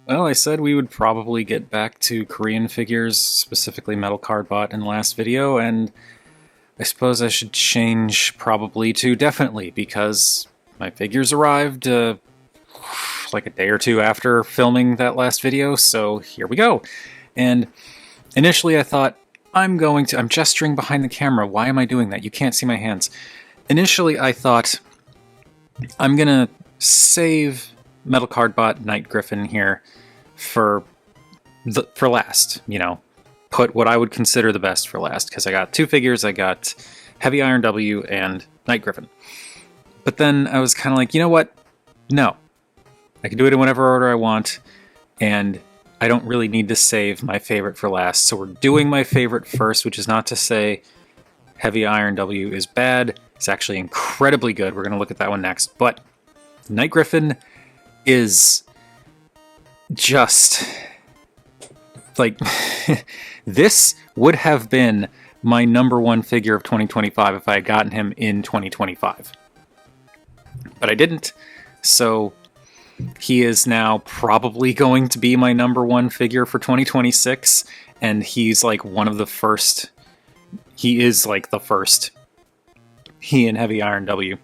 Well, I said we would probably get back to Korean figures, specifically Metal Cardbot, in the last video, and I suppose I should change probably to definitely, because my figures arrived like a day or two after filming that last video, so here we go. And initially I thought, I'm gesturing behind the camera. Why am I doing that? You can't see my hands. Initially I thought, I'm gonna save Metal Cardbot Night Griffon here for last, put what I would consider the best for last, because I got two figures. I got Heavy Iron W and Night Griffon. But then I was kind of like, you know what? No. I can do it in whatever order I want, and I don't really need to save my favorite for last. So we're doing my favorite first, which is not to say Heavy Iron W is bad. It's actually incredibly good. We're going to look at that one next. But Night Griffon is just like this would have been my number one figure of 2025 if I had gotten him in 2025. But I didn't, so he is now probably going to be my number one figure for 2026, and he's like one of the first. He is like the first. He and Heavy Iron W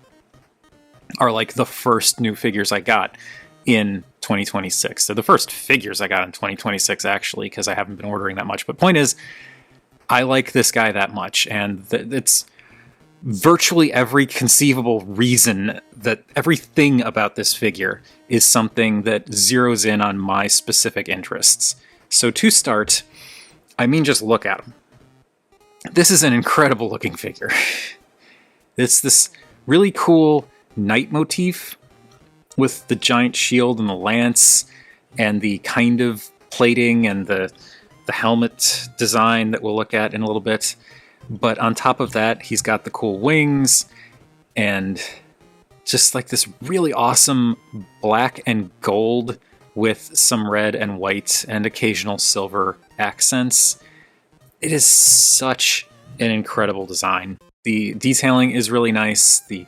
are like the first new figures I got in 2026. So the first figures I got in 2026, actually, because I haven't been ordering that much. But point is, I like this guy that much, and it's virtually every conceivable reason that everything about this figure is something that zeroes in on my specific interests. So to start, I mean, just look at him. This is an incredible looking figure. It's this really cool knight motif with the giant shield and the lance and the kind of plating and the helmet design that we'll look at in a little bit. But on top of that, he's got the cool wings and just like this really awesome black and gold with some red and white and occasional silver accents. It is such an incredible design. The detailing is really nice. The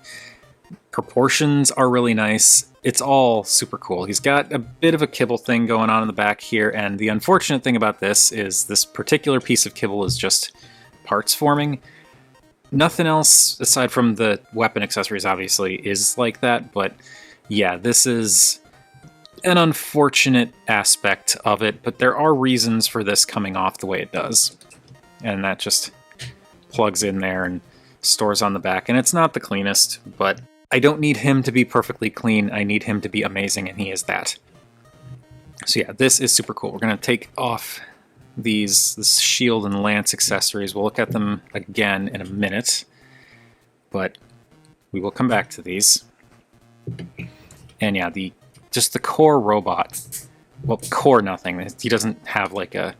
proportions are really nice. It's all super cool. He's got a bit of a kibble thing going on in the back here, and the unfortunate thing about this is this particular piece of kibble is just parts forming. Nothing else, aside from the weapon accessories, obviously, is like that, but yeah, this is an unfortunate aspect of it, but there are reasons for this coming off the way it does. And that just plugs in there and stores on the back, and it's not the cleanest, but I don't need him to be perfectly clean. I need him to be amazing, and he is that. So yeah, this is super cool. We're going to take off this shield and lance accessories. We'll look at them again in a minute, but we will come back to these. And yeah, just the core robot. Well, core nothing. He doesn't have like a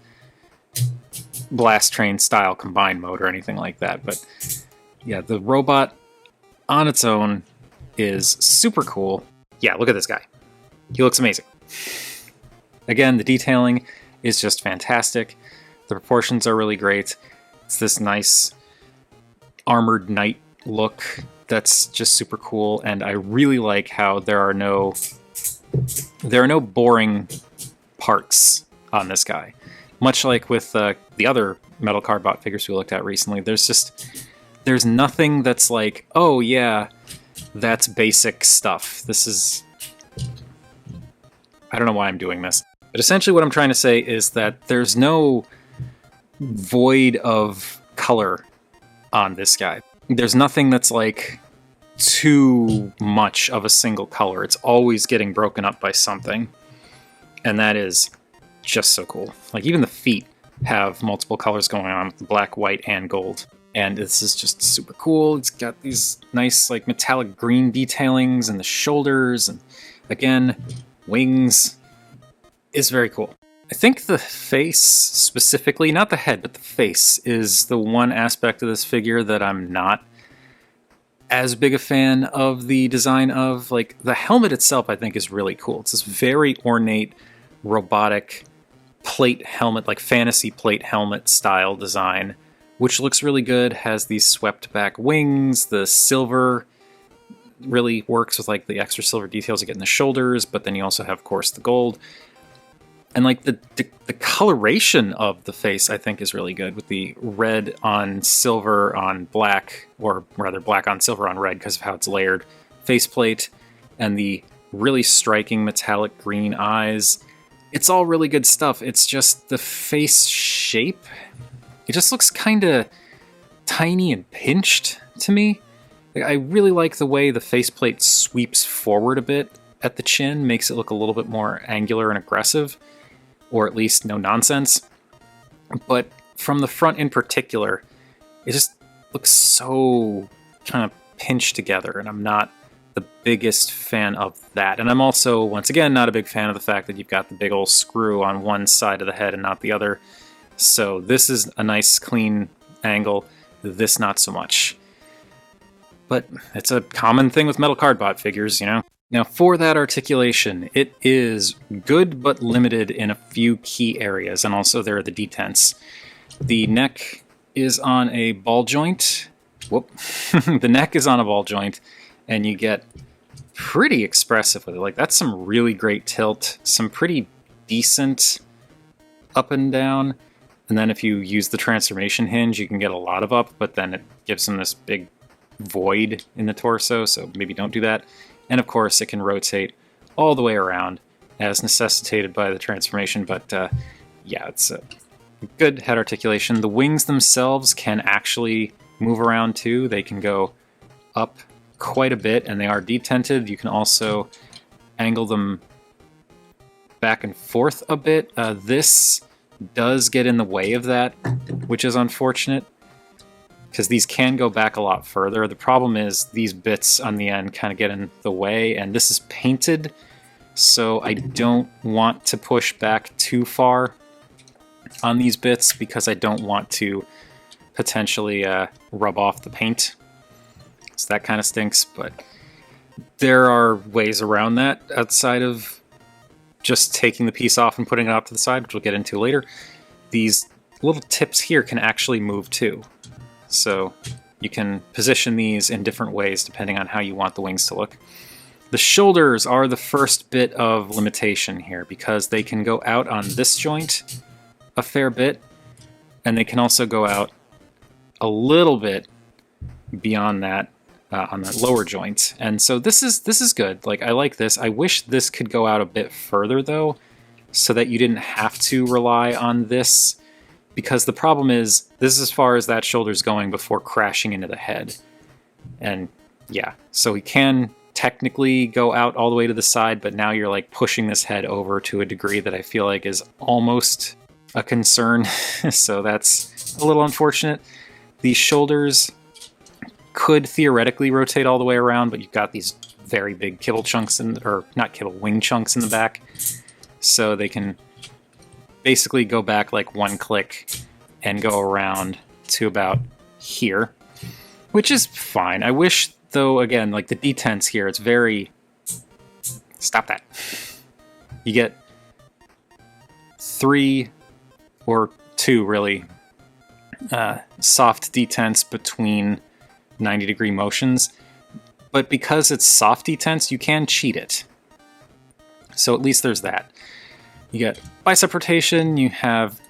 blast train style combined mode or anything like that, but yeah, the robot on its own is super cool. Yeah, look at this guy. He looks amazing. Again, the detailing is just fantastic. The proportions are really great. It's this nice armored knight look that's just super cool, and I really like how there are no boring parts on this guy. Much like with the other Metal Cardbot figures we looked at recently, there's nothing that's like, oh yeah, that's basic stuff. This is... I don't know why I'm doing this. But essentially what I'm trying to say is that there's no void of color on this guy. There's nothing that's like too much of a single color. It's always getting broken up by something. And that is just so cool. Like even the feet have multiple colors going on with the black, white, and gold. And this is just super cool. It's got these nice like metallic green detailings and the shoulders, and again, wings. Is very cool. I think the face specifically, not the head, but the face is the one aspect of this figure that I'm not as big a fan of the design of. Like the helmet itself I think is really cool. It's this very ornate, robotic plate helmet, like fantasy plate helmet style design, which looks really good. Has these swept back wings. The silver really works with like the extra silver details you get in the shoulders, but then you also have, of course, the gold. And like the coloration of the face, I think, is really good with the red on silver on black, or rather black on silver on red because of how it's layered faceplate, and the really striking metallic green eyes. It's all really good stuff. It's just the face shape. It just looks kind of tiny and pinched to me. I really like the way the faceplate sweeps forward a bit at the chin, makes it look a little bit more angular and aggressive. Or at least no nonsense. But from the front in particular, it just looks so kind of pinched together, and I'm not the biggest fan of that. And I'm also, once again, not a big fan of the fact that you've got the big old screw on one side of the head and not the other. So this is a nice clean angle, this not so much. But it's a common thing with metal Cardbot figures, you know? Now, for that articulation, it is good but limited in a few key areas, and also there are the detents. The neck is on a ball joint. Whoop. The neck is on a ball joint, and you get pretty expressive with it. Like, that's some really great tilt, some pretty decent up and down. And then if you use the transformation hinge, you can get a lot of up, but then it gives them this big void in the torso, so maybe don't do that. And of course, it can rotate all the way around as necessitated by the transformation, but yeah, it's a good head articulation. The wings themselves can actually move around too. They can go up quite a bit, and they are detented. You can also angle them back and forth a bit. This does get in the way of that, which is unfortunate, because these can go back a lot further. The problem is these bits on the end kind of get in the way, and this is painted, so I don't want to push back too far on these bits because I don't want to potentially rub off the paint. So that kind of stinks, but there are ways around that outside of just taking the piece off and putting it off to the side, which we'll get into later. These little tips here can actually move too. So you can position these in different ways depending on how you want the wings to look. The shoulders are the first bit of limitation here because they can go out on this joint a fair bit, and they can also go out a little bit beyond that on that lower joint. And so this is good. Like, I like this. I wish this could go out a bit further though, so that you didn't have to rely on this. Because the problem is, this is as far as that shoulder's going before crashing into the head. And yeah, so we can technically go out all the way to the side, but now you're like pushing this head over to a degree that I feel like is almost a concern. So that's a little unfortunate. These shoulders could theoretically rotate all the way around, but you've got these very big kibble chunks, or not kibble, wing chunks in the back. So they can basically go back like one click and go around to about here, which is fine. I wish, though, again, like the detents here, it's very... Stop that. You get 3 or 2, really, soft detents between 90-degree motions, but because it's soft detents, you can cheat it. So at least there's that. You get bicep rotation, you have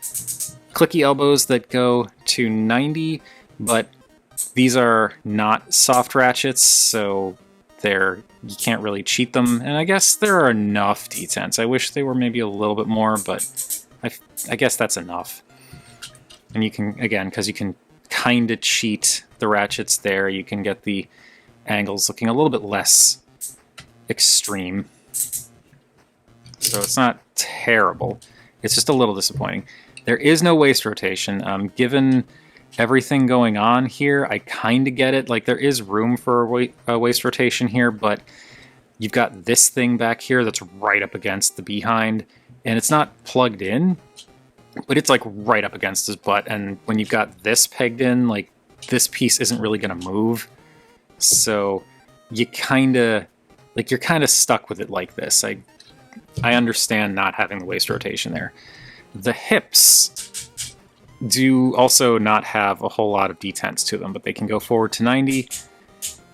clicky elbows that go to 90, but these are not soft ratchets, so you can't really cheat them, and I guess there are enough detents. I wish they were maybe a little bit more, but I guess that's enough. And you can, again, because you can kind of cheat the ratchets there, you can get the angles looking a little bit less extreme. So it's not terrible. It's just a little disappointing. There is no waist rotation. Given everything going on here, I kind of get it. Like, there is room for a waist rotation here, but you've got this thing back here that's right up against the behind, and it's not plugged in, but it's like right up against his butt. And when you've got this pegged in, like, this piece isn't really going to move. So you kind of, like, you're kind of stuck with it like this. I understand not having the waist rotation there. The hips do also not have a whole lot of detents to them, but they can go forward to 90,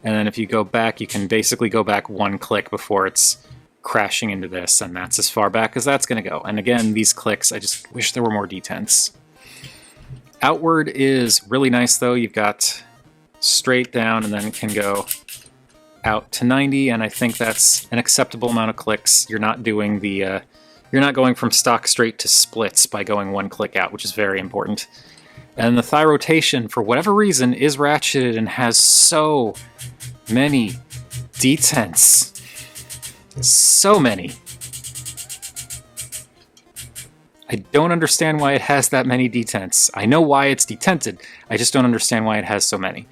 and then if you go back, you can basically go back one click before it's crashing into this, and that's as far back as that's going to go. And again, these clicks, I just wish there were more detents. Outward is really nice though. You've got straight down and then it can go out to 90, and I think that's an acceptable amount of clicks. You're not doing the you're not going from stock straight to splits by going one click out, which is very important. And the thigh rotation, for whatever reason, is ratcheted and has so many detents. So many. I don't understand why it has that many detents. I know why it's detented. I just don't understand why it has so many.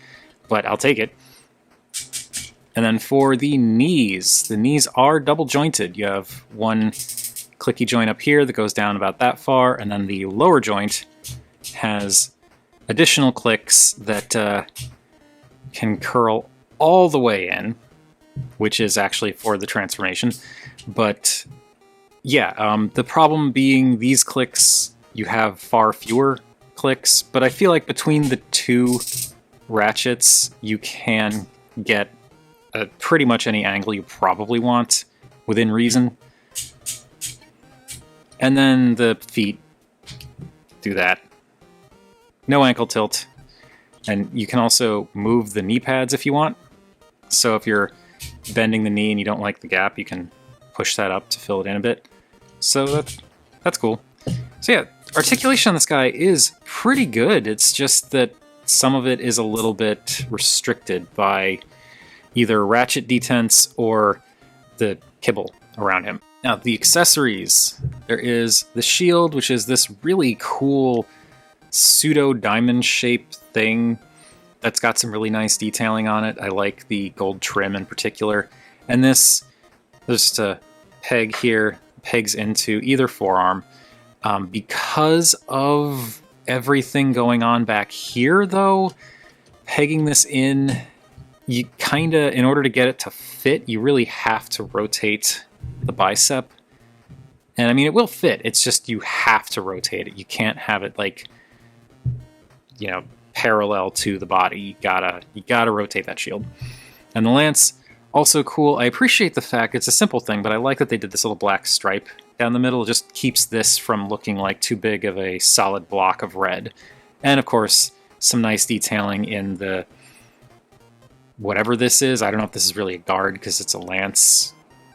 But I'll take it. And then for the knees are double jointed. You have one clicky joint up here that goes down about that far, and then the lower joint has additional clicks that can curl all the way in, which is actually for the transformation. But yeah, the problem being these clicks, you have far fewer clicks, but I feel like between the two ratchets, you can get pretty much any angle you probably want within reason. And then the feet do that. No ankle tilt. And you can also move the knee pads if you want. So if you're bending the knee and you don't like the gap, you can push that up to fill it in a bit. So that's cool. So yeah, articulation on this guy is pretty good. It's just that some of it is a little bit restricted by either ratchet detents or the kibble around him. Now, the accessories. There is the shield, which is this really cool pseudo-diamond shaped thing that's got some really nice detailing on it. I like the gold trim in particular. And there's just a peg here, pegs into either forearm. Because of everything going on back here, though, pegging this in, you kinda, in order to get it to fit, you really have to rotate the bicep. And I mean, it will fit, it's just you have to rotate it. You can't have it like, you know, parallel to the body. You gotta rotate that shield. And the lance, also cool. I appreciate the fact, it's a simple thing, but I like that they did this little black stripe down the middle. It just keeps this from looking like too big of a solid block of red. And of course, some nice detailing in the whatever this is. I don't know if this is really a guard because it's a lance.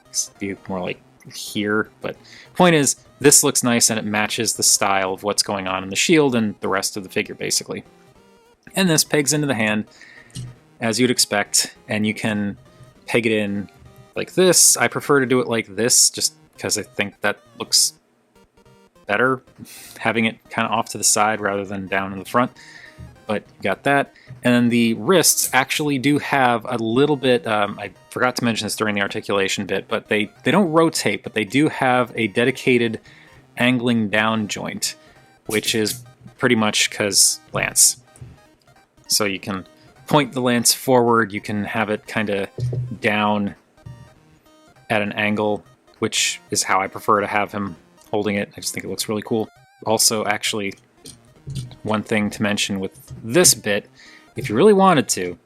It's be more like here, but point is, this looks nice and it matches the style of what's going on in the shield and the rest of the figure, basically. And this pegs into the hand, as you'd expect, and you can peg it in like this. I prefer to do it like this, just because I think that looks better, having it kind of off to the side rather than down in the front. But you got that. And then the wrists actually do have a little bit, I forgot to mention this during the articulation bit, but they don't rotate, but they do have a dedicated angling down joint, which is pretty much because lance. So you can point the lance forward, you can have it kind of down at an angle, which is how I prefer to have him holding it. I just think it looks really cool. Also, actually, one thing to mention with this bit, if you really wanted to,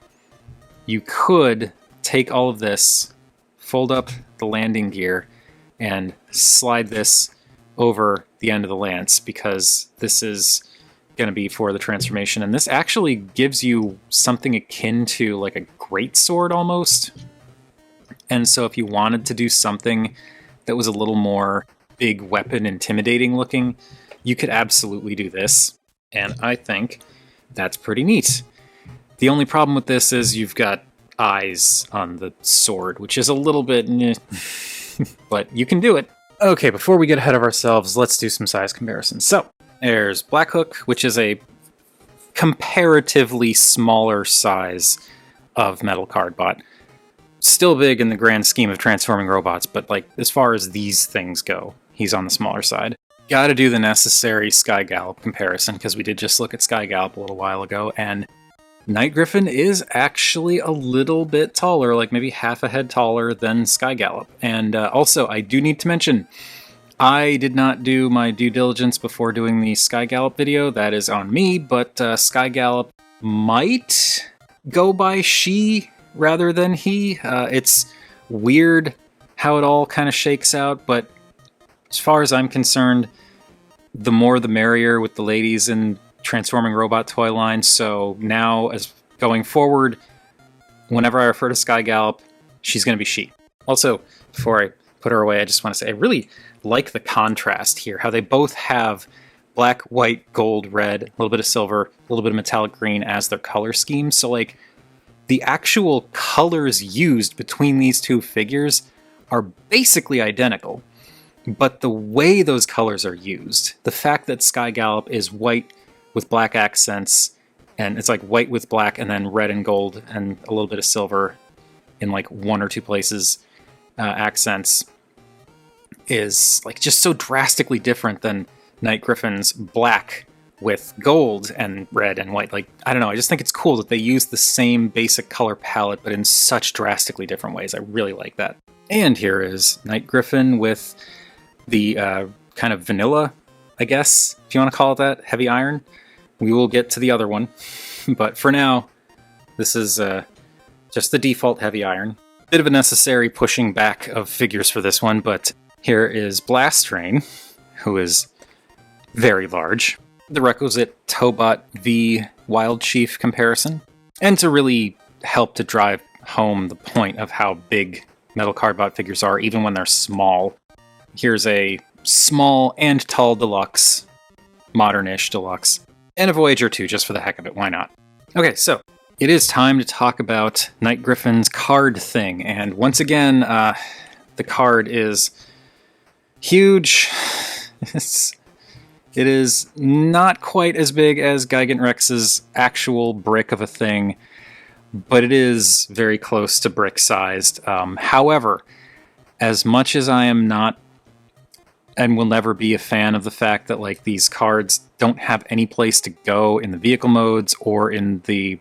you could take all of this, fold up the landing gear, and slide this over the end of the lance, because this is going to be for the transformation. And this actually gives you something akin to like a greatsword almost. And so if you wanted to do something that was a little more big weapon intimidating looking, you could absolutely do this. And I think that's pretty neat. The only problem with this is you've got eyes on the sword, which is a little bit but you can do it. Okay, before we get ahead of ourselves, let's do some size comparisons. So, there's Black Hook, which is a comparatively smaller size of Metal Cardbot. Still big in the grand scheme of transforming robots, but like as far as these things go, he's on the smaller side. Gotta do the necessary Sky Gallop comparison, because we did just look at Sky Gallop a little while ago, and Night Griffon is actually a little bit taller, like maybe half a head taller than Sky Gallop. And also, I do need to mention, I did not do my due diligence before doing the Sky Gallop video. That is on me, but Sky Gallop might go by she rather than he. It's weird how it all kind of shakes out, but as far as I'm concerned, the more the merrier with the ladies in Transforming Robot toy line. So now, as going forward, whenever I refer to Sky Gallop, she's going to be she. Also, before I put her away, I just want to say I really like the contrast here, how they both have black, white, gold, red, a little bit of silver, a little bit of metallic green as their color scheme. So like the actual colors used between these two figures are basically identical, but the way those colors are used, the fact that Sky Gallop is white with black accents, and it's like white with black and then red and gold and a little bit of silver in like one or two places accents, is like just so drastically different than Night Griffon's black with gold and red and white. Like, I don't know, I just think it's cool that they use the same basic color palette but in such drastically different ways. I really like that. And here is Night Griffon with the kind of vanilla, I guess, if you want to call it that, heavy iron. We will get to the other one, but for now, this is just the default heavy iron. Bit of a necessary pushing back of figures for this one, but here is Blast Rain, who is very large. The requisite Tobot v Wild Chief comparison. And to really help to drive home the point of how big metal Cardbot figures are, even when they're small, here's a small and tall deluxe, modern-ish deluxe, and a Voyager 2, just for the heck of it, why not? Okay, so it is time to talk about Night Griffon's card thing, and once again, the card is huge. It is not quite as big as Gigant Rex's actual brick of a thing, but it is very close to brick-sized. However, as much as I am not and will never be a fan of the fact that like these cards don't have any place to go in the vehicle modes or in the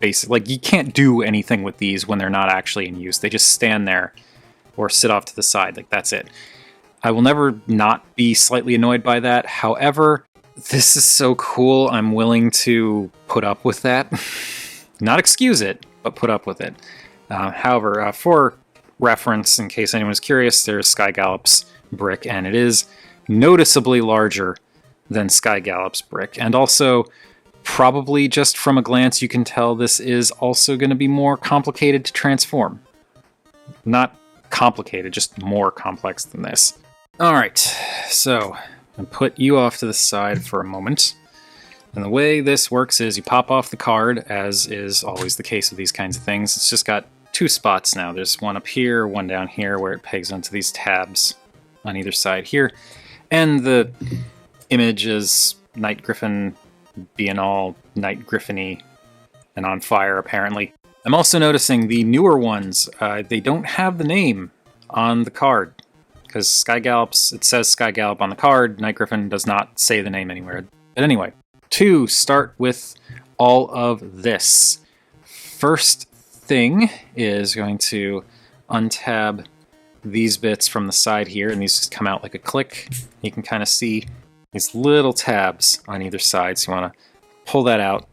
basic, like you can't do anything with these when they're not actually in use. They just stand there or sit off to the side, like that's it. I will never not be slightly annoyed by that. However, this is so cool, I'm willing to put up with that. Not excuse it, but put up with it. However, for reference, in case anyone's curious, there's Sky Gallop's brick, and it is noticeably larger than Sky Gallop's brick. And also, probably just from a glance, you can tell this is also going to be more complicated to transform. Not complicated, just more complex than this. Alright, so I'll put you off to the side for a moment. And the way this works is you pop off the card, as is always the case with these kinds of things. It's just got two spots now. There's one up here, one down here, where it pegs onto these tabs on either side here. And the image is Night Griffon being all Night Griffon-y and on fire, apparently. I'm also noticing the newer ones, they don't have the name on the card. Because Sky Gallop's, it says Sky Gallop on the card, Night Griffon does not say the name anywhere. But anyway, to start with all of this. First thing is going to untab these bits from the side here, and these just come out like a click. You can kind of see these little tabs on either side, so you want to pull that out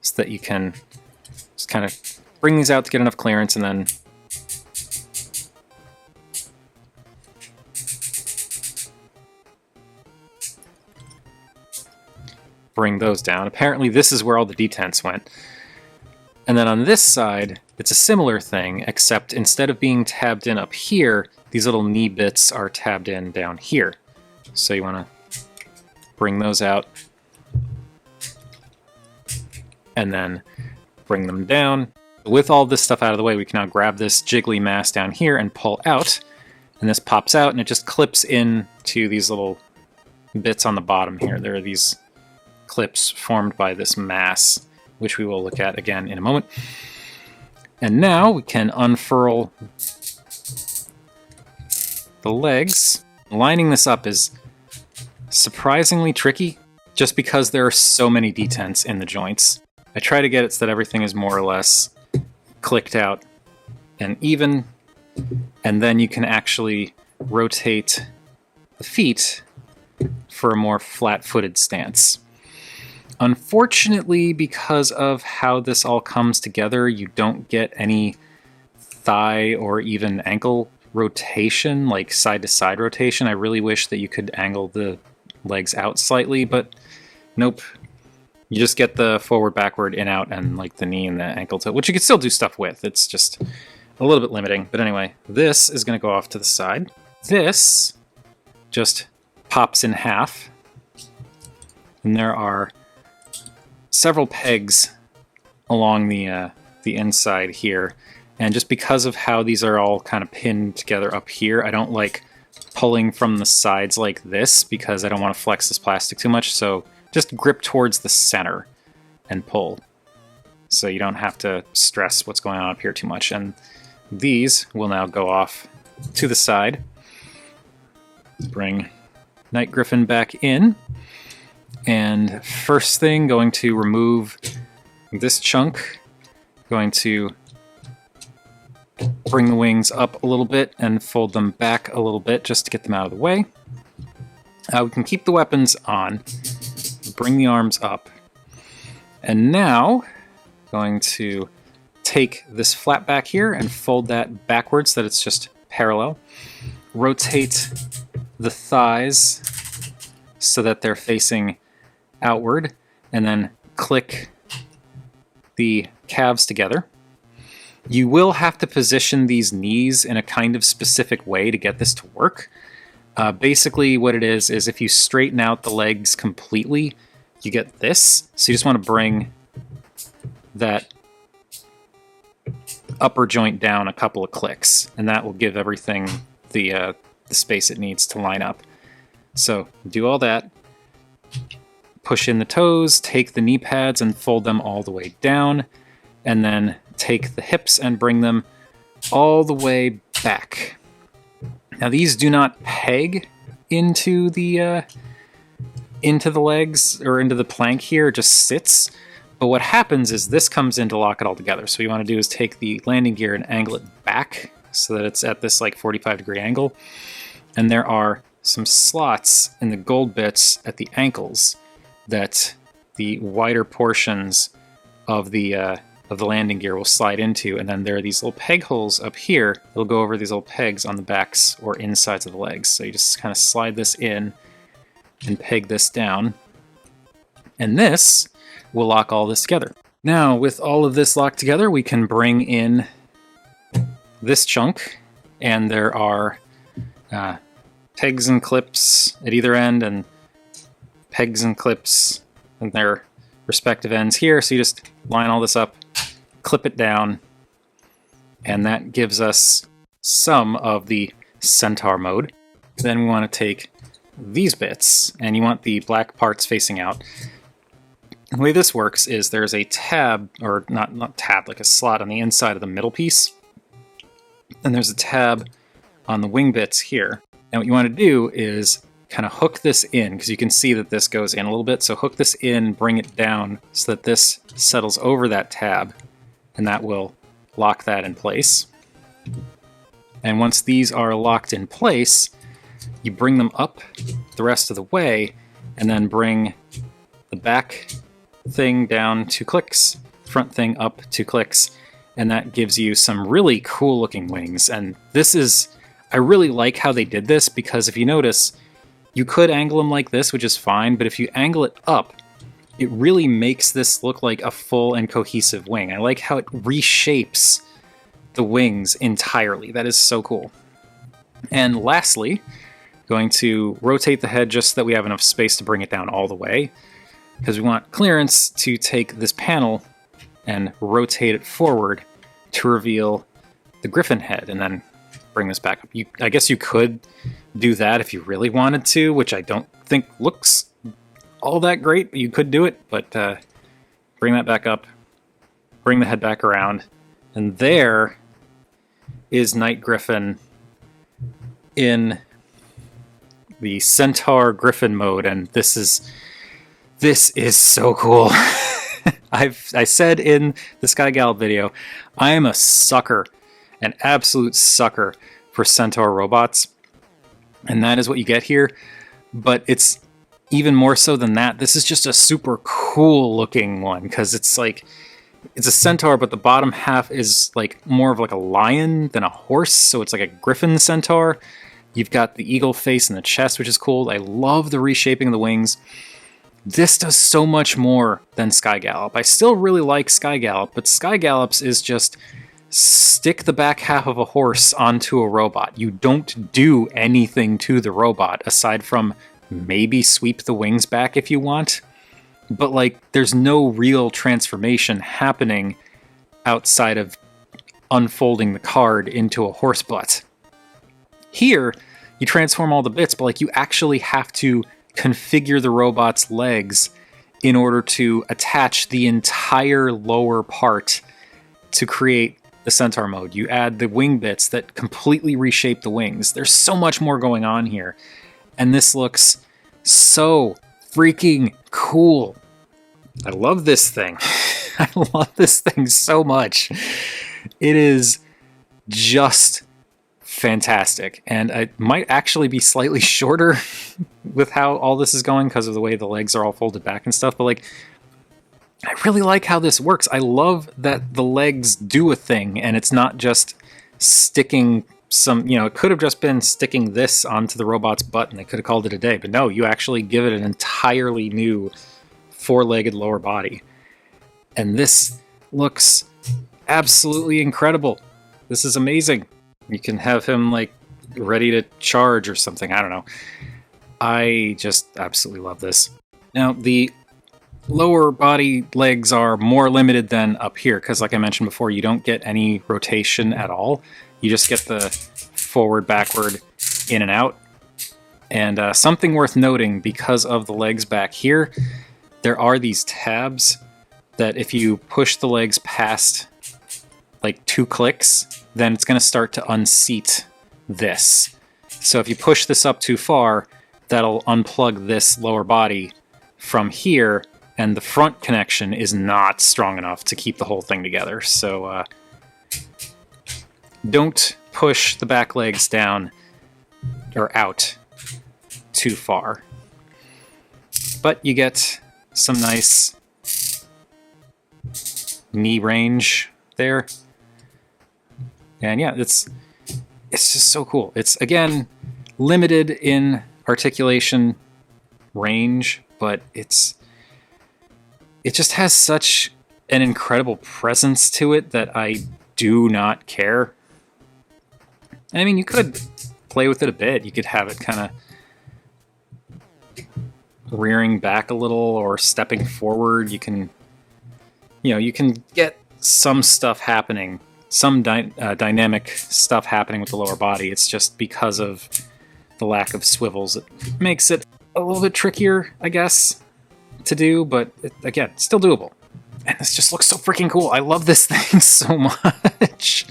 so that you can just kind of bring these out to get enough clearance, and then bring those down. Apparently this is where all the detents went. And then on this side, it's a similar thing, except instead of being tabbed in up here, these little knee bits are tabbed in down here. So you want to bring those out and then bring them down. With all this stuff out of the way, we can now grab this jiggly mass down here and pull out, and this pops out and it just clips in to these little bits on the bottom here. There are these clips formed by this mass, which we will look at again in a moment. And now we can unfurl the legs. Lining this up is surprisingly tricky, just because there are so many detents in the joints. I try to get it so that everything is more or less clicked out and even, and then you can actually rotate the feet for a more flat-footed stance. Unfortunately, because of how this all comes together, you don't get any thigh or even ankle rotation, like side-to-side rotation. I really wish that you could angle the legs out slightly, but nope. You just get the forward, backward, in, out, and like the knee and the ankle toe, which you can still do stuff with. It's just a little bit limiting. But anyway, this is going to go off to the side. This just pops in half. And there are several pegs along the inside here. And just because of how these are all kind of pinned together up here, I don't like pulling from the sides like this because I don't want to flex this plastic too much. So just grip towards the center and pull. So you don't have to stress what's going on up here too much. And these will now go off to the side. Bring Night Griffon back in. And first thing, going to remove this chunk. Going to bring the wings up a little bit and fold them back a little bit just to get them out of the way. We can keep the weapons on. Bring the arms up. And now, going to take this flap back here and fold that backwards so that it's just parallel. Rotate the thighs so that they're facing outward, and then click the calves together. You will have to position these knees in a kind of specific way to get this to work. Basically what it is if you straighten out the legs completely, you get this. So you just want to bring that upper joint down a couple of clicks, and that will give everything the space it needs to line up. So do all that. Push in the toes, take the knee pads and fold them all the way down, and then take the hips and bring them all the way back. Now these do not peg into the legs or into the plank here, it just sits. But what happens is this comes in to lock it all together. So what you want to do is take the landing gear and angle it back so that it's at this like 45-degree angle. And there are some slots in the gold bits at the ankles that the wider portions of the landing gear will slide into, and then there are these little peg holes up here that'll go over these little pegs on the backs or insides of the legs. So you just kind of slide this in and peg this down, and this will lock all this together. Now, with all of this locked together, we can bring in this chunk, and there are pegs and clips at either end, and pegs and clips in their respective ends here. So you just line all this up, clip it down, and that gives us some of the Centaur Mode. Then we want to take these bits, and you want the black parts facing out. The way this works is there's a tab, or not tab, like a slot on the inside of the middle piece, and there's a tab on the wing bits here. And what you want to do is kind of hook this in, because you can see that this goes in a little bit, so hook this in, bring it down so that this settles over that tab, and that will lock that in place. And once these are locked in place, you bring them up the rest of the way, and then bring the back thing down 2 clicks, front thing up 2 clicks, and that gives you some really cool looking wings. And this is, I really like how they did this, because if you notice, you could angle them like this, which is fine, but if you angle it up, it really makes this look like a full and cohesive wing. I like how it reshapes the wings entirely. That is so cool. And lastly, going to rotate the head just so that we have enough space to bring it down all the way, because we want clearance to take this panel and rotate it forward to reveal the griffin head, and then bring this back up. I guess you could do that if you really wanted to, which I don't think looks all that great, but you could do it. But bring that back up, bring the head back around, and there is Night Griffon in the Centaur Griffon mode, and this is so cool. I said in the Sky Gallop video, I am a sucker, an absolute sucker for Centaur robots, and that is what you get here. But it's even more so than that. This is just a super cool looking one, because it's like, it's a centaur, but the bottom half is like more of like a lion than a horse, so it's like a griffin centaur. You've got the eagle face and the chest, which is cool. I love the reshaping of the wings. This does so much more than Sky Gallop. I still really like Sky Gallop, but Sky Gallop's is just stick the back half of a horse onto a robot. You don't do anything to the robot aside from maybe sweep the wings back if you want. But like, there's no real transformation happening outside of unfolding the card into a horse butt. Here, you transform all the bits, but like, you actually have to configure the robot's legs in order to attach the entire lower part to create the Centaur mode. You add the wing bits that completely reshape the wings. There's so much more going on here. And this looks so freaking cool. I love this thing. I love this thing so much. It is just fantastic. And it might actually be slightly shorter with how all this is going because of the way the legs are all folded back and stuff. But like, I really like how this works. I love that the legs do a thing and it's not just sticking some, it could have just been sticking this onto the robot's butt and they could have called it a day. But no, you actually give it an entirely new four-legged lower body. And this looks absolutely incredible. This is amazing. You can have him like ready to charge or something. I don't know. I just absolutely love this. Now, the lower body legs are more limited than up here because, like I mentioned before, you don't get any rotation at all. You just get the forward, backward, in and out. And something worth noting, because of the legs back here, there are these tabs that if you push the legs past like 2 clicks, then it's going to start to unseat this. So if you push this up too far, that'll unplug this lower body from here, and the front connection is not strong enough to keep the whole thing together. So don't push the back legs down or out too far. But you get some nice knee range there. And yeah, it's just so cool. It's, again, limited in articulation range, but it just has such an incredible presence to it that I do not care. And I mean, you could play with it a bit. You could have it kind of rearing back a little or stepping forward. You can, you can get some stuff happening, some dynamic stuff happening with the lower body. It's just because of the lack of swivels, it makes it a little bit trickier, I guess, to do, but again, still doable. And this just looks so freaking cool. I love this thing so much.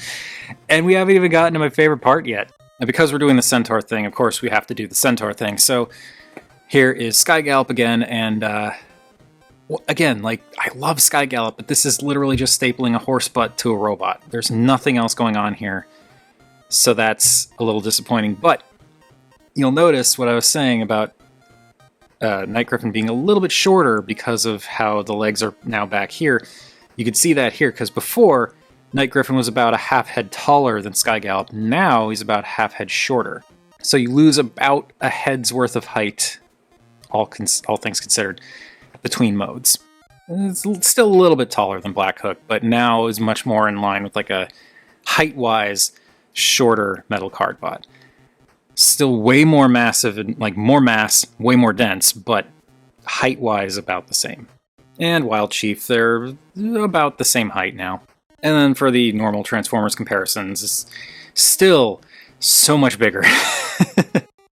And we haven't even gotten to my favorite part yet. And because we're doing the Centaur thing, of course, we have to do the Centaur thing. So here is Sky Gallop again, and again, like, I love Sky Gallop, but this is literally just stapling a horse butt to a robot. There's nothing else going on here, so that's a little disappointing. But you'll notice what I was saying about Night Griffon being a little bit shorter because of how the legs are now back here. You could see that here, because before, Night Griffon was about a half head taller than Sky Gallop. Now he's about half head shorter. So you lose about a head's worth of height, all things considered, between modes. It's still a little bit taller than Black Hook, but now is much more in line with like a height-wise shorter metal Cardbot. Still way more massive and like more mass, way more dense, but height-wise about the same. And Wild Chief, they're about the same height now. And then for the normal Transformers comparisons, it's still so much bigger.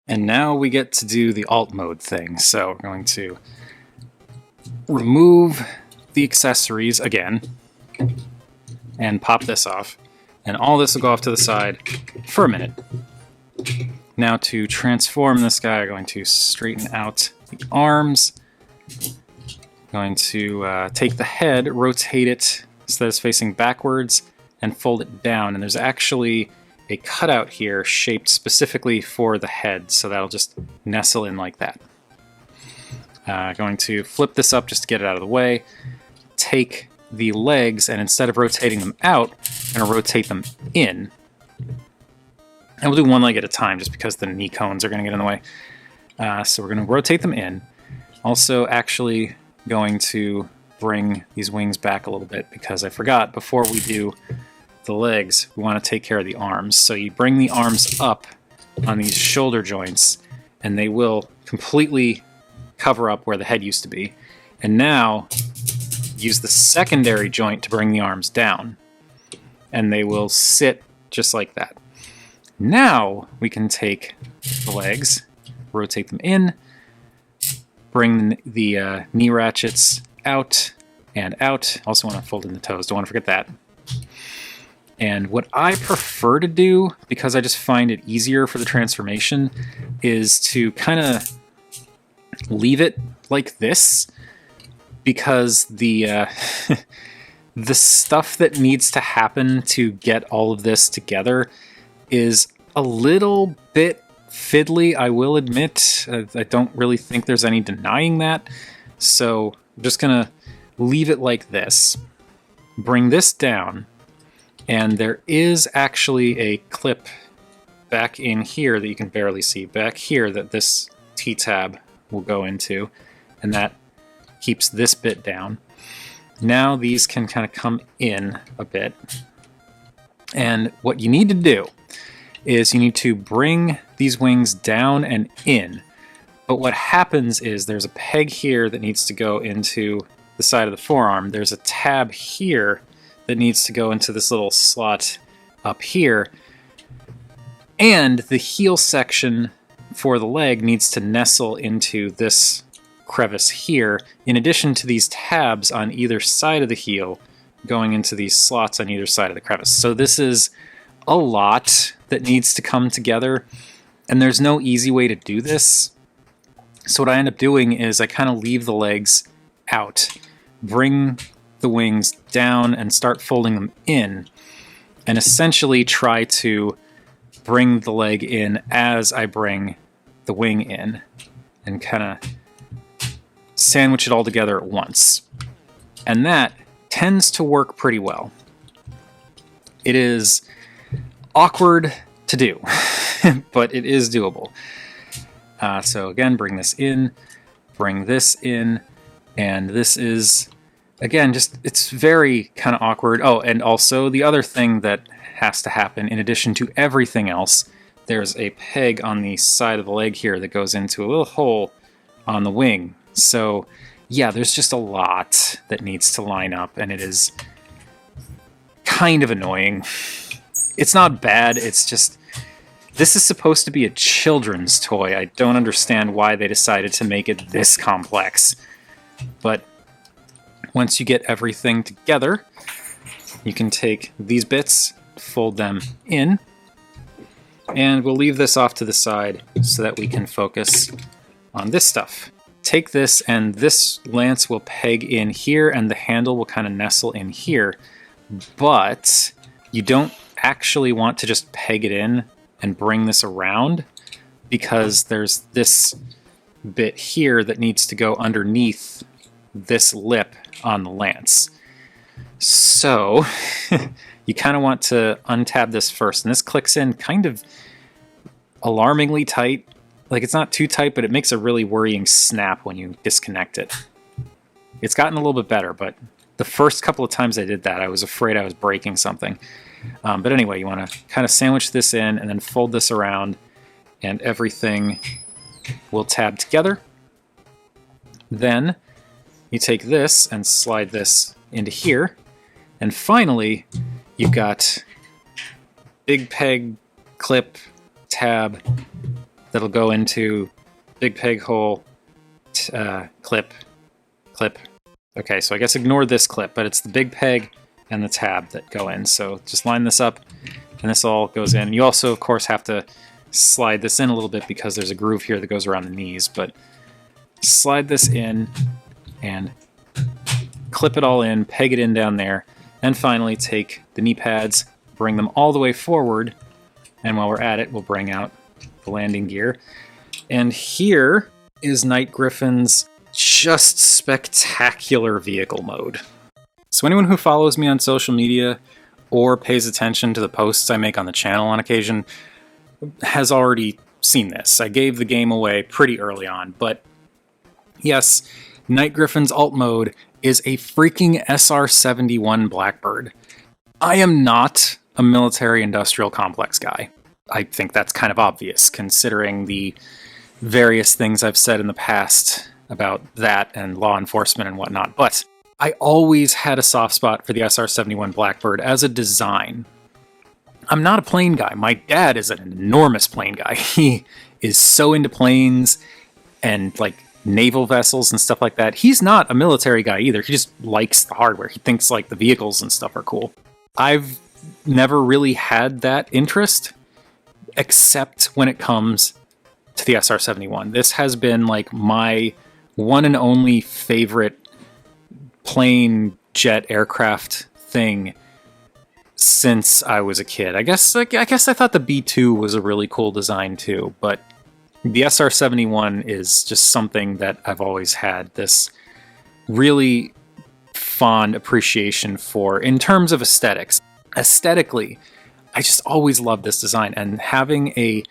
And now we get to do the alt mode thing. So we're going to remove the accessories again and pop this off. And all this will go off to the side for a minute. Now to transform this guy, I'm going to straighten out the arms. Going to take the head, rotate it so that it's facing backwards, and fold it down. And there's actually a cutout here shaped specifically for the head, so that'll just nestle in like that. Going to flip this up just to get it out of the way. Take the legs, and instead of rotating them out, I'm going to rotate them in. And we'll do one leg at a time just because the knee cones are going to get in the way. So we're going to rotate them in. Also actually going to bring these wings back a little bit because I forgot before we do the legs, we want to take care of the arms. So you bring the arms up on these shoulder joints and they will completely cover up where the head used to be. And now use the secondary joint to bring the arms down. And they will sit just like that. Now we can take the legs, rotate them in, bring the knee ratchets out and out. Also want to fold in the toes, don't want to forget that. And what I prefer to do, because I just find it easier for the transformation, is to kind of leave it like this, because the the stuff that needs to happen to get all of this together is a little bit fiddly, I will admit. I don't really think there's any denying that. So I'm just gonna leave it like this. Bring this down, and there is actually a clip back in here that you can barely see, back here, that this T-tab will go into, and that keeps this bit down. Now these can kind of come in a bit. And what you need to do is you need to bring these wings down and in. But what happens is there's a peg here that needs to go into the side of the forearm. There's a tab here that needs to go into this little slot up here. And the heel section for the leg needs to nestle into this crevice here, in addition to these tabs on either side of the heel going into these slots on either side of the crevice. So this is a lot that needs to come together, and there's no easy way to do this. So what I end up doing is I kind of leave the legs out, bring the wings down and start folding them in, and essentially try to bring the leg in as I bring the wing in, and kind of sandwich it all together at once. And that tends to work pretty well. It is awkward to do, but it is doable. So again, bring this in, bring this in, and this is, again, just, it's very kind of awkward. Oh, and also the other thing that has to happen, in addition to everything else, there's a peg on the side of the leg here that goes into a little hole on the wing. So yeah, there's just a lot that needs to line up, and it is kind of annoying. It's not bad, it's just, this is supposed to be a children's toy. I don't understand why they decided to make it this complex. But once you get everything together, you can take these bits, fold them in, and we'll leave this off to the side so that we can focus on this stuff. Take this, and this lance will peg in here, and the handle will kind of nestle in here. But you don't actually want to just peg it in and bring this around, because there's this bit here that needs to go underneath this lip on the lance. So you kind of want to untab this first, and this clicks in kind of alarmingly tight. Like, it's not too tight, but it makes a really worrying snap when you disconnect it. It's gotten a little bit better, but the first couple of times I did that, I was afraid I was breaking something. But anyway, you want to kind of sandwich this in and then fold this around, and everything will tab together. Then you take this and slide this into here. And finally, you've got big peg, clip, tab, that'll go into big peg hole, clip, clip. Okay, so I guess ignore this clip, but it's the big peg and the tab that go in. So just line this up, and this all goes in. You also, of course, have to slide this in a little bit because there's a groove here that goes around the knees, but slide this in and clip it all in, peg it in down there, and finally take the knee pads, bring them all the way forward, and while we're at it, we'll bring out the landing gear. And here is Night Griffon's just spectacular vehicle mode. So anyone who follows me on social media or pays attention to the posts I make on the channel on occasion has already seen this. I gave the game away pretty early on, but yes, Night Griffon's alt mode is a freaking SR-71 Blackbird. I am not a military-industrial complex guy. I think that's kind of obvious, considering the various things I've said in the past about that and law enforcement and whatnot, but I always had a soft spot for the SR-71 Blackbird as a design. I'm not a plane guy. My dad is an enormous plane guy. He is so into planes and like naval vessels and stuff like that. He's not a military guy either. He just likes the hardware. He thinks like the vehicles and stuff are cool. I've never really had that interest, except when it comes to the SR-71. This has been like my one and only favorite plane, jet, aircraft thing since I was a kid. I guess I thought the B-2 was a really cool design too, but the SR-71 is just something that I've always had this really fond appreciation for in terms of aesthetics. Aesthetically, I just always loved this design, and having a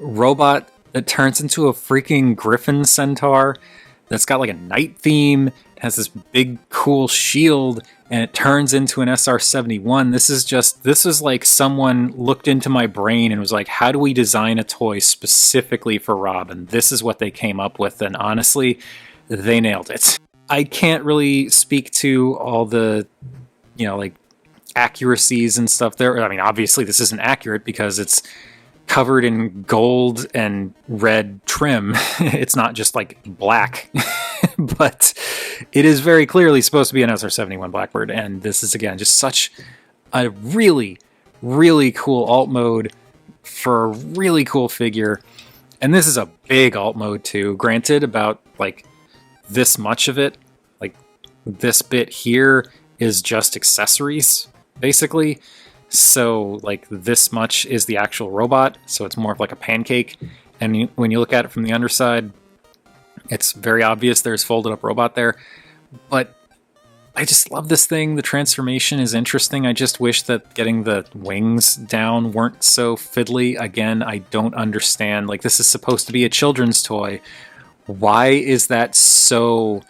robot that turns into a freaking Griffon Centaur that's got like a night theme, has this big cool shield, and it turns into an SR-71. This is like someone looked into my brain and was like, how do we design a toy specifically for Rob? And this is what they came up with, and honestly, they nailed it. I can't really speak to all the, like accuracies and stuff there. I mean, obviously this isn't accurate because it's covered in gold and red trim. It's not just like black, but it is very clearly supposed to be an SR-71 Blackbird. And this is, again, just such a really, really cool alt mode for a really cool figure. And this is a big alt mode too. Granted, about like this much of it, like this bit here is just accessories, basically. So like this much is the actual robot, so it's more of like a pancake. And when you look at it from the underside, it's very obvious there's folded up robot there. But I just love this thing. The transformation is interesting. I just wish that getting the wings down weren't so fiddly. Again, I don't understand. Like, this is supposed to be a children's toy. Why is that so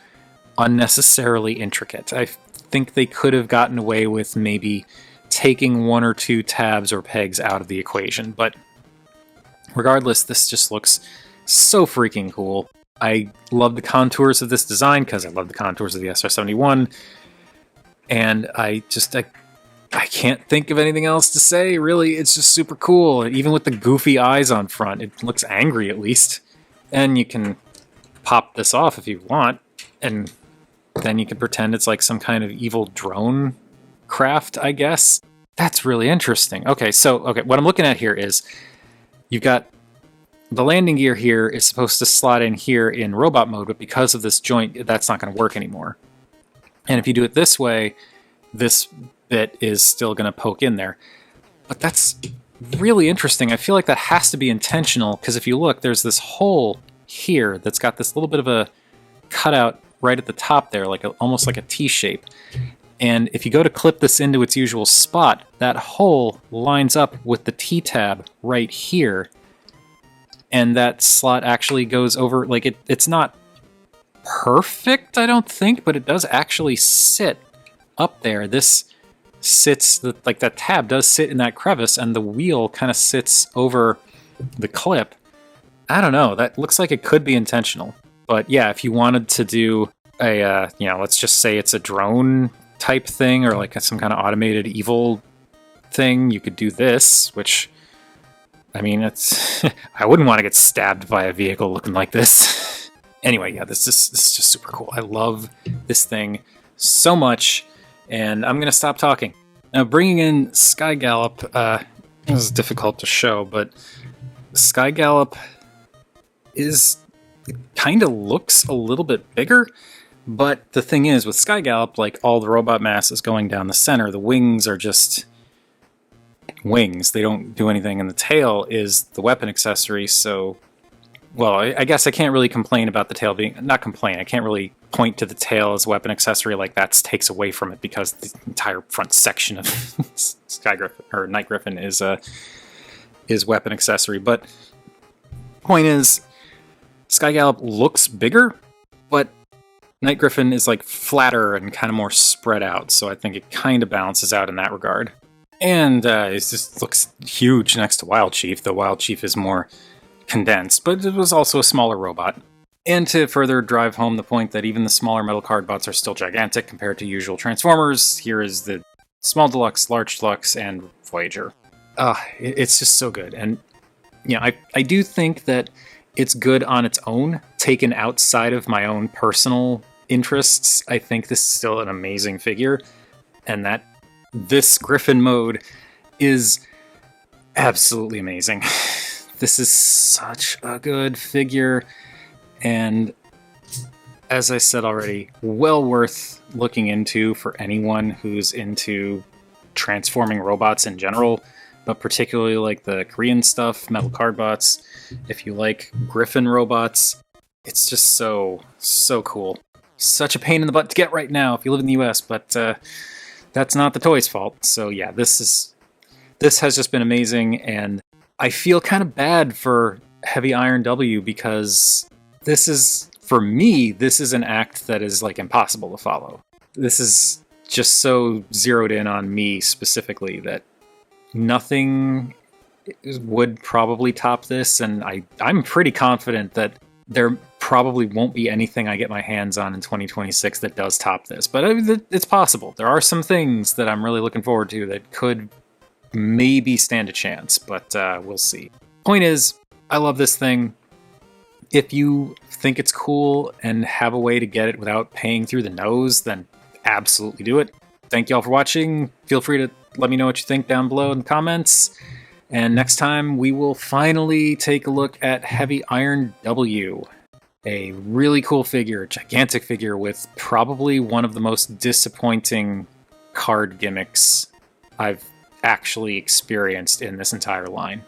unnecessarily intricate? I think they could have gotten away with maybe taking one or two tabs or pegs out of the equation, but regardless, this just looks so freaking cool. I love the contours of this design because I love the contours of the SR-71, and I can't think of anything else to say, really. It's just super cool. Even with the goofy eyes on front, it looks angry at least. And you can pop this off if you want, and then you can pretend it's like some kind of evil drone craft, I guess. That's really interesting. Okay, what I'm looking at here is you've got the landing gear here is supposed to slot in here in robot mode, but because of this joint, that's not going to work anymore. And if you do it this way, this bit is still going to poke in there. But that's really interesting. I feel like that has to be intentional, because if you look, there's this hole here that's got this little bit of a cutout right at the top there, like almost like a T shape. And if you go to clip this into its usual spot, that hole lines up with the T-tab right here. And that slot actually goes over, like it's not perfect, I don't think, but it does actually sit up there. This sits, like that tab does sit in that crevice, and the wheel kind of sits over the clip. I don't know, that looks like it could be intentional. But yeah, if you wanted to do a, let's just say it's a drone type thing, or like some kind of automated evil thing, you could do this, which, I mean, it's I wouldn't want to get stabbed by a vehicle looking like this. Anyway, yeah, this is just super cool. I love this thing so much, and I'm gonna stop talking. Now, bringing in Sky Gallop, this is difficult to show, but Sky Gallop kind of looks a little bit bigger. But the thing is, with Sky Gallop, like, all the robot mass is going down the center. The wings are just wings. They don't do anything. And the tail is the weapon accessory, so... Well, I guess I can't really complain about the tail being... Not complain, I can't really point to the tail as weapon accessory, like that takes away from it because the entire front section of Sky Griffon or Night Griffon is weapon accessory. But point is, Sky Gallop looks bigger, but Night Griffon is like flatter and kind of more spread out, so I think it kind of balances out in that regard. And it just looks huge next to Wild Chief, though Wild Chief is more condensed, but it was also a smaller robot. And to further drive home the point that even the smaller metal cardbots are still gigantic compared to usual Transformers, here is the Small Deluxe, Large Deluxe, and Voyager. It's just so good. And yeah, I do think that it's good on its own, taken outside of my own personal interests. I think this is still an amazing figure, and that this Griffon mode is absolutely amazing. This is such a good figure, and as I said already, well worth looking into for anyone who's into transforming robots in general, but particularly like the Korean stuff, metal cardbots. If you like Griffon robots, it's just so cool. Such a pain in the butt to get right now if you live in the US, but that's not the toy's fault. So yeah, this has just been amazing, and I feel kind of bad for Heavy Iron W because this is, for me, this is an act that is like impossible to follow. This is just so zeroed in on me specifically that nothing would probably top this, and I'm pretty confident that there probably won't be anything I get my hands on in 2026 that does top this. But it's possible. There are some things that I'm really looking forward to that could maybe stand a chance, but we'll see. Point is, I love this thing. If you think it's cool and have a way to get it without paying through the nose, then absolutely do it. Thank you all for watching. Feel free to let me know what you think down below in the comments. And next time, we will finally take a look at Heavy Iron W. A really cool figure, a gigantic figure with probably one of the most disappointing card gimmicks I've actually experienced in this entire line.